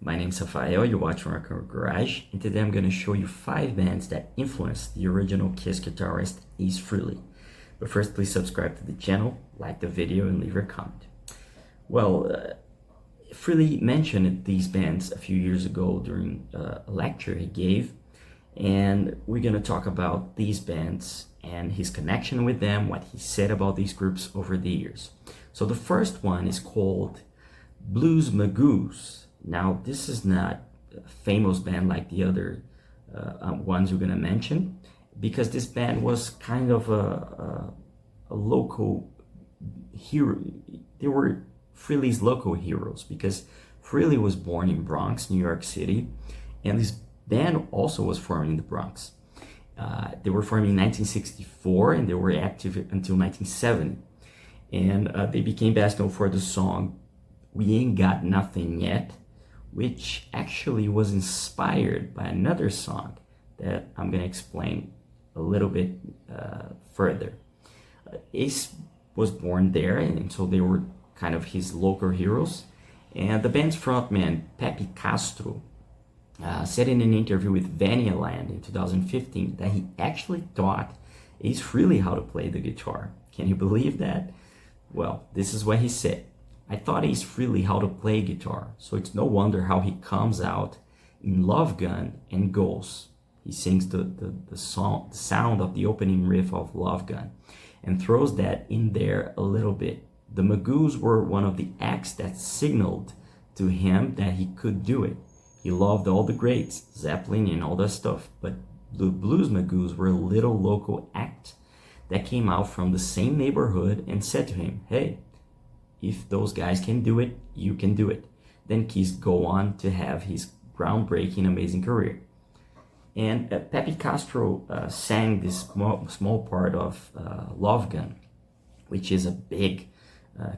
My name's Rafael, you're watching Rock Garage, and today I'm going to show you 5 bands that influenced the original Kiss guitarist Ace Frehley. But first, please subscribe to the channel, like the video, and leave a comment. Well, Frehley mentioned these bands a few years ago during a lecture he gave, and we're going to talk about these bands and his connection with them, what he said about these groups over the years. So the first one is called Blues Magoos. Now, this is not a famous band like the other ones we're going to mention, because this band was kind of a local hero. They were Frehley's local heroes, because Frehley was born in Bronx, New York City, and this band also was formed in the Bronx. They were formed in 1964, and they were active until 1970. And they became best known for the song "We Ain't Got Nothing Yet," which actually was inspired by another song that I'm going to explain a little bit further. Ace was born there, and so they were kind of his local heroes. And the band's frontman, Pepe Castro, said in an interview with Vanilla in 2015 that he actually taught Ace Frehley how to play the guitar. Can you believe that? Well, this is what he said. "I taught Ace Frehley how to play guitar, so it's no wonder how he comes out in Love Gun and goes." He sings the sound of the opening riff of Love Gun and throws that in there a little bit. The Magoos were one of the acts that signaled to him that he could do it. He loved all the greats, Zeppelin and all that stuff, but the Blues Magoos were a little local act that came out from the same neighborhood and said to him, "Hey, if those guys can do it, you can do it." Then Kiss go on to have his groundbreaking, amazing career. And Pepe Castro sang this small part of Love Gun, which is a big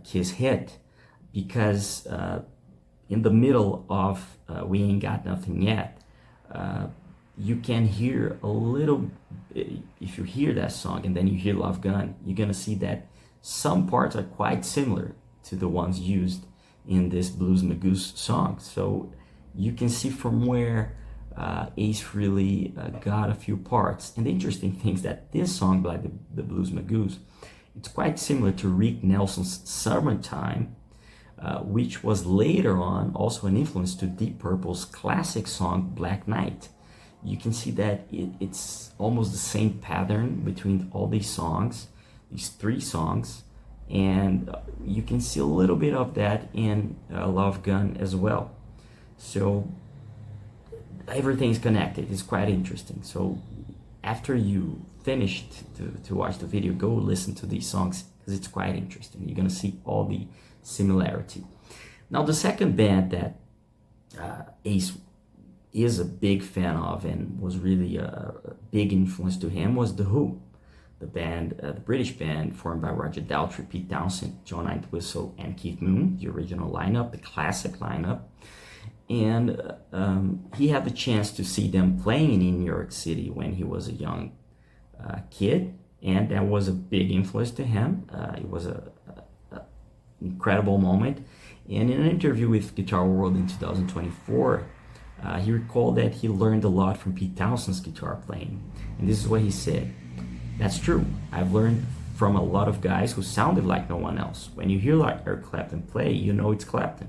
Kiss hit, because in the middle of "We Ain't Got Nothing Yet," you can hear a little, if you hear that song and then you hear Love Gun, you're gonna see that some parts are quite similar to the ones used in this Blues Magoos song. So you can see from where Ace Frehley got a few parts. And the interesting thing is that this song by the Blues Magoos, it's quite similar to Rick Nelson's "Summertime," which was later on also an influence to Deep Purple's classic song "Black Knight." You can see that it's almost the same pattern between all these songs, these 3 songs, and you can see a little bit of that in Love Gun as well. So everything is connected. It's quite interesting. So after you finished to watch the video, go listen to these songs, because it's quite interesting. You're gonna see all the similarity. Now, the second band that Ace is a big fan of and was really a big influence to him was The Who. The band, the British band formed by Roger Daltrey, Pete Townshend, John Entwistle, and Keith Moon, the original lineup, the classic lineup. And he had the chance to see them playing in New York City when he was a young kid, and that was a big influence to him. It was an incredible moment. And in an interview with Guitar World in 2024, he recalled that he learned a lot from Pete Townshend's guitar playing. And this is what he said: "That's true. I've learned from a lot of guys who sounded like no one else. When you hear like Eric Clapton play, you know it's Clapton.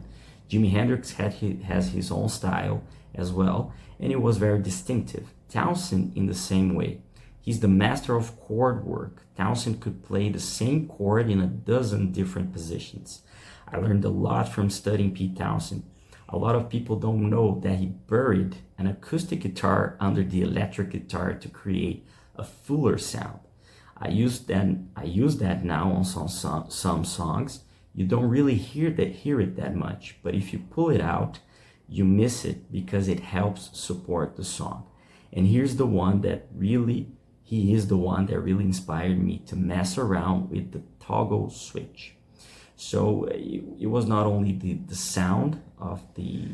Jimi Hendrix has his own style as well, and it was very distinctive. Townshend in the same way. He's the master of chord work. Townshend could play the same chord in a dozen different positions. I learned a lot from studying Pete Townshend. A lot of people don't know that he buried an acoustic guitar under the electric guitar to create a fuller sound. I use that now on some songs. You don't really hear it that much, but if you pull it out, you miss it, because it helps support the song. And he is the one that really inspired me to mess around with the toggle switch." So it was not only the sound of the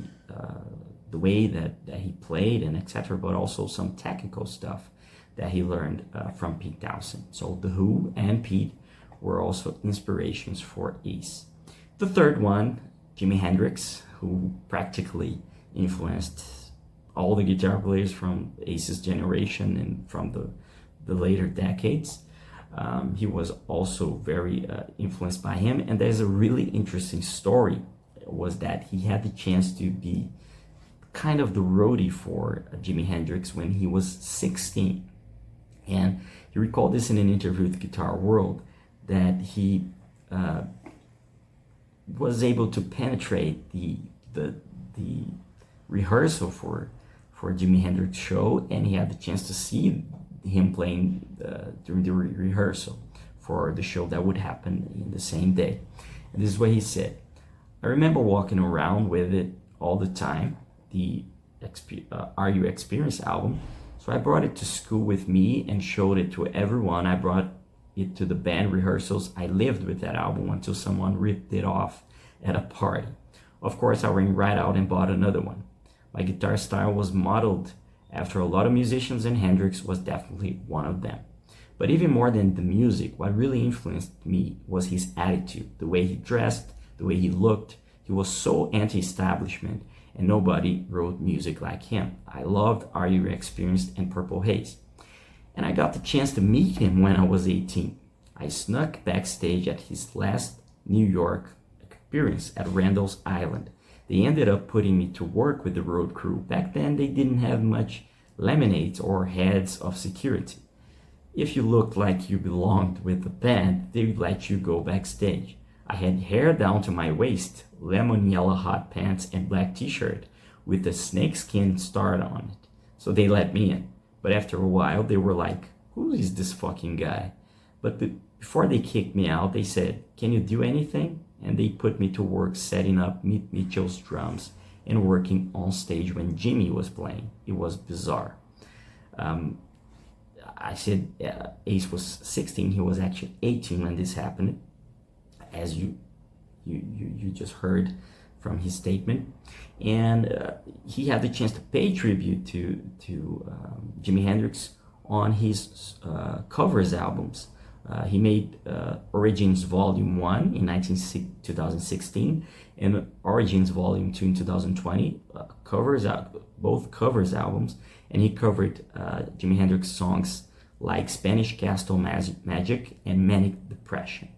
way that he played and etc., but also some technical stuff that he learned from Pete Townshend. So The Who and Pete were also inspirations for Ace. The third one, Jimi Hendrix, who practically influenced all the guitar players from Ace's generation and from the later decades. He was also very influenced by him. And there's a really interesting story, was that he had the chance to be kind of the roadie for Jimi Hendrix when he was 16. And he recalled this in an interview with Guitar World, that he was able to penetrate the rehearsal for Jimi Hendrix show, and he had the chance to see him playing during the rehearsal for the show that would happen in the same day. And this is what he said: "I remember walking around with it all the time, the Are You Experienced album. So I brought it to school with me and showed it to everyone. I brought it to the band rehearsals. I lived with that album until someone ripped it off at a party. Of course, I ran right out and bought another one. My guitar style was modeled after a lot of musicians, and Hendrix was definitely one of them. But even more than the music, what really influenced me was his attitude, the way he dressed, the way he looked. He was so anti-establishment, and nobody wrote music like him. I loved Are You Experienced and Purple Haze. And I got the chance to meet him when I was 18. I snuck backstage at his last New York appearance at Randall's Island. They ended up putting me to work with the road crew. Back then, they didn't have much lemonades or heads of security. If you looked like you belonged with the band, they would let you go backstage. I had hair down to my waist, lemon yellow hot pants, and black t-shirt with a snakeskin star on it. So they let me in. But after a while, they were like, who is this fucking guy? But before they kicked me out, they said, can you do anything? And they put me to work setting up Meet Mitchell's drums and working on stage when Jimmy was playing. It was bizarre. I said Ace was 16. He was actually 18 when this happened, as you just heard from his statement. And he had the chance to pay tribute to Jimi Hendrix on his covers albums. He made Origins Volume 1 in 2016 and Origins Volume 2 in 2020, both covers albums, and he covered Jimi Hendrix songs like Spanish Castle Magic and Manic Depression.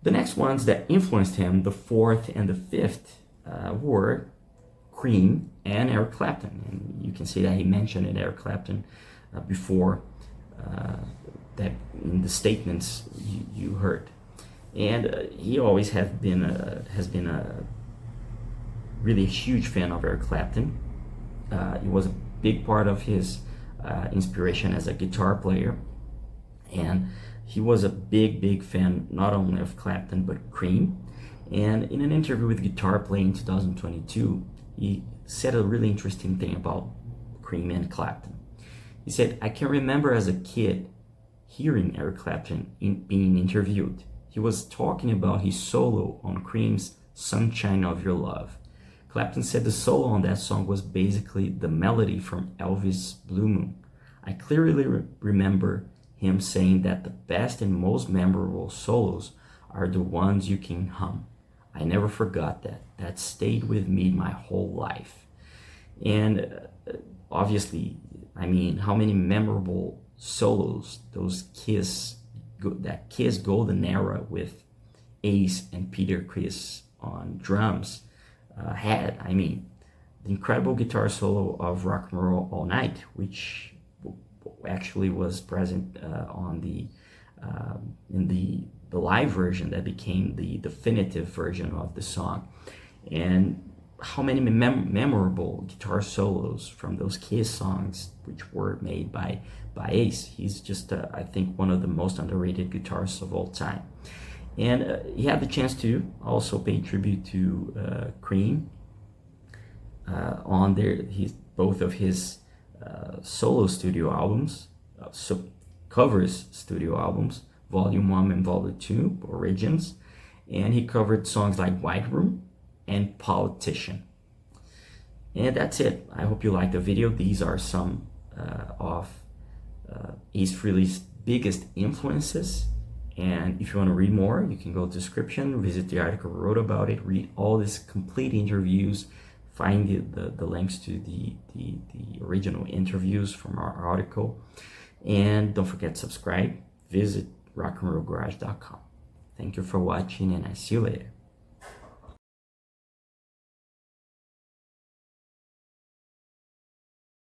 The next ones that influenced him, the fourth and the fifth, were Cream and Eric Clapton. And you can see that he mentioned it, Eric Clapton, before that in the statements you heard. And he always has been a really huge fan of Eric Clapton. It was a big part of his inspiration as a guitar player. And he was a big fan not only of Clapton but Cream. And in an interview with Guitar Play in 2022, he said a really interesting thing about Cream and Clapton. He said, I can remember as a kid hearing Eric Clapton being interviewed. He was talking about his solo on Cream's Sunshine of Your Love. Clapton said the solo on that song was basically the melody from Elvis' Blue Moon. I clearly remember him saying that the best and most memorable solos are the ones you can hum. I never forgot that. That stayed with me my whole life. And obviously, I mean, how many memorable solos that Kiss golden era with Ace and Peter Criss on drums had. I mean, the incredible guitar solo of Rock and Roll All Night, which actually was present in the live version that became the definitive version of the song. And how many memorable guitar solos from those Kiss songs which were made by Ace. He's just, I think, one of the most underrated guitarists of all time. And he had the chance to also pay tribute to Cream on both of his solo studio albums, covers studio albums, Volume 1 and Volume 2, Origins. And he covered songs like White Room and Politician. And that's it. I hope you liked the video. These are some of Ace Frehley's biggest influences. And if you want to read more, you can go to the description, visit the article I wrote about it, read all these complete interviews, find the links to the original interviews from our article. And don't forget to subscribe. Visit rockandrollgarage.com. Thank you for watching, and I see you later.